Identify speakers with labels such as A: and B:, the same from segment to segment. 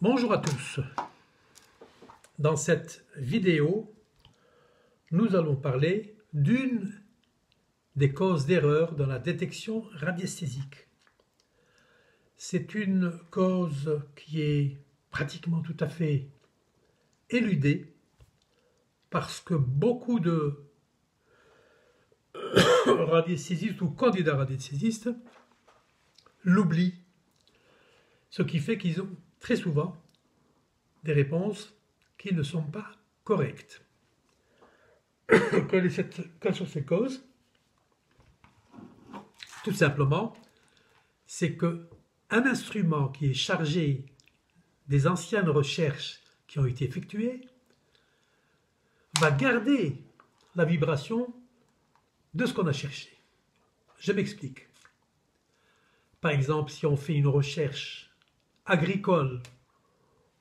A: Bonjour à tous. Dans cette vidéo, nous allons parler d'une des causes d'erreur dans la détection radiesthésique. C'est une cause qui est pratiquement tout à fait éludée parce que beaucoup de radiesthésistes ou candidats radiesthésistes l'oublient, ce qui fait qu'ils ont très souvent des réponses qui ne sont pas correctes. Quelles sont ces causes? Tout simplement, c'est qu'un instrument qui est chargé des anciennes recherches qui ont été effectuées va garder la vibration de ce qu'on a cherché. Je m'explique. Par exemple, si on fait une recherche agricole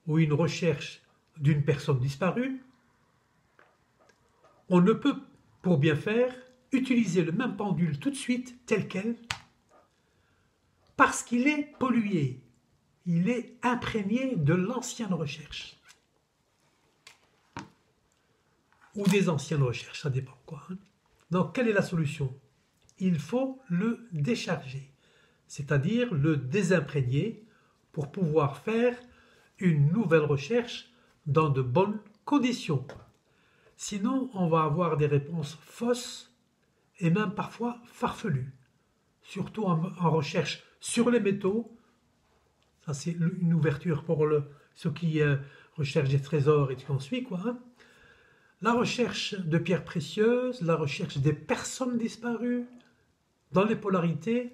A: ou une recherche d'une personne disparue, on ne peut, pour bien faire, utiliser le même pendule tout de suite tel quel, parce qu'il est pollué, il est imprégné de l'ancienne recherche. Ou des anciennes recherches, ça dépend quoi. Donc, quelle est la solution? Il faut le décharger, c'est-à-dire le désimprégner pour pouvoir faire une nouvelle recherche dans de bonnes conditions. Sinon, on va avoir des réponses fausses et même parfois farfelues. Surtout en recherche sur les métaux. Ça, c'est une ouverture pour ceux qui recherchent des trésors et tout ce qu'on suit, quoi. La recherche de pierres précieuses, la recherche des personnes disparues, dans les polarités,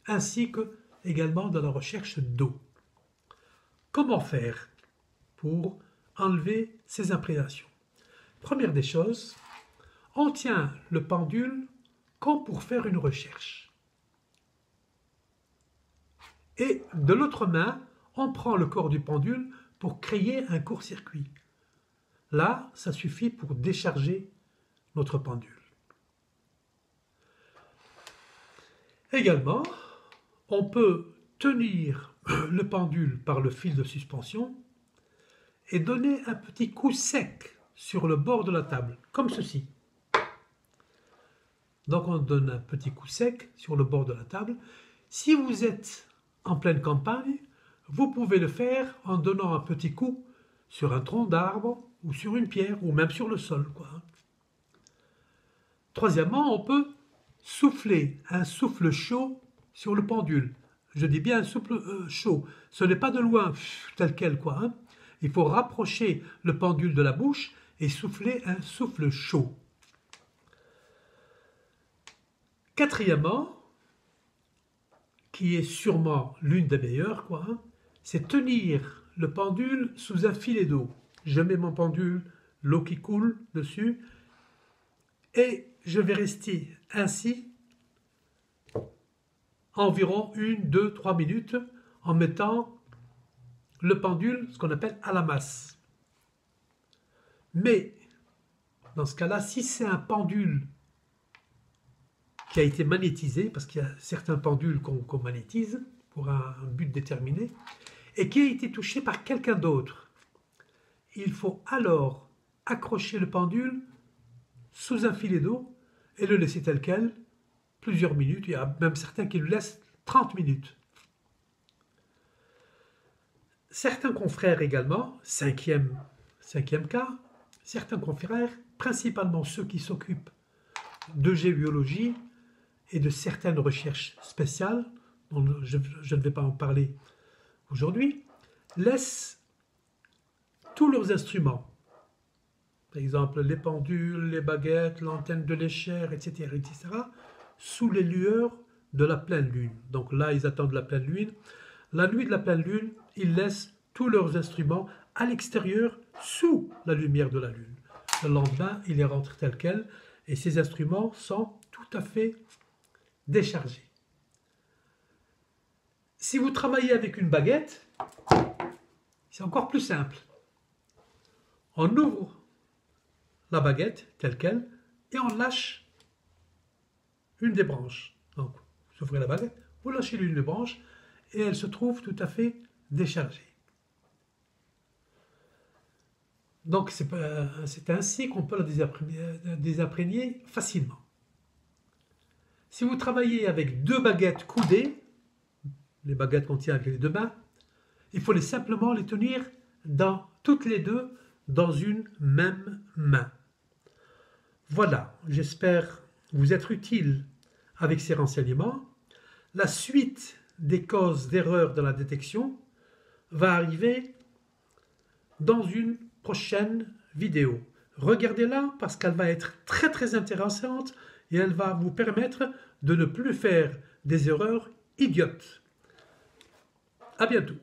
A: ainsi que également dans la recherche d'eau. Comment faire pour enlever ces imprédations? Première des choses, on tient le pendule comme pour faire une recherche. Et de l'autre main, on prend le corps du pendule pour créer un court-circuit. Là, ça suffit pour décharger notre pendule. Également, on peut tenir le pendule par le fil de suspension et donner un petit coup sec sur le bord de la table, comme ceci. Donc on donne un petit coup sec sur le bord de la table. Si vous êtes en pleine campagne, vous pouvez le faire en donnant un petit coup sur un tronc d'arbre ou sur une pierre ou même sur le sol, quoi. Troisièmement, on peut souffler un souffle chaud sur le pendule. Je dis bien un souffle chaud. Ce n'est pas de loin, tel quel, quoi. Il faut rapprocher le pendule de la bouche et souffler un souffle chaud. Quatrièmement, qui est sûrement l'une des meilleures, quoi, c'est tenir le pendule sous un filet d'eau. Je mets mon pendule, l'eau qui coule dessus, et je vais rester ainsi environ 1, 2, 3 minutes en mettant le pendule, ce qu'on appelle à la masse. Mais, dans ce cas-là, si c'est un pendule qui a été magnétisé, parce qu'il y a certains pendules qu'on magnétise pour un but déterminé, et qui a été touché par quelqu'un d'autre, il faut alors accrocher le pendule sous un filet d'eau et le laisser tel quel, plusieurs minutes. Il y a même certains qui le laissent 30 minutes. Certains confrères également, cinquième cas, certains confrères, principalement ceux qui s'occupent de géologie et de certaines recherches spéciales, dont je ne vais pas en parler aujourd'hui, laissent tous leurs instruments, par exemple les pendules, les baguettes, l'antenne de l'échelle, etc., sous les lueurs de la pleine lune. Donc là, ils attendent la pleine lune. La nuit de la pleine lune, ils laissent tous leurs instruments à l'extérieur, sous la lumière de la lune. Le lendemain, ils les rentrent tels quels, et ces instruments sont tout à fait déchargés. Si vous travaillez avec une baguette, c'est encore plus simple. On ouvre la baguette telle quelle et on lâche une des branches. Donc, vous ouvrez la baguette, vous lâchez l'une des branches et elle se trouve tout à fait déchargée. Donc c'est ainsi qu'on peut la désimprégner facilement. Si vous travaillez avec deux baguettes coudées, les baguettes qu'on tient avec les deux mains, il faut simplement les tenir toutes les deux dans une même main. Voilà, j'espère vous être utile avec ces renseignements. La suite des causes d'erreur dans la détection va arriver dans une prochaine vidéo. Regardez-la parce qu'elle va être très très intéressante et elle va vous permettre de ne plus faire des erreurs idiotes. À bientôt.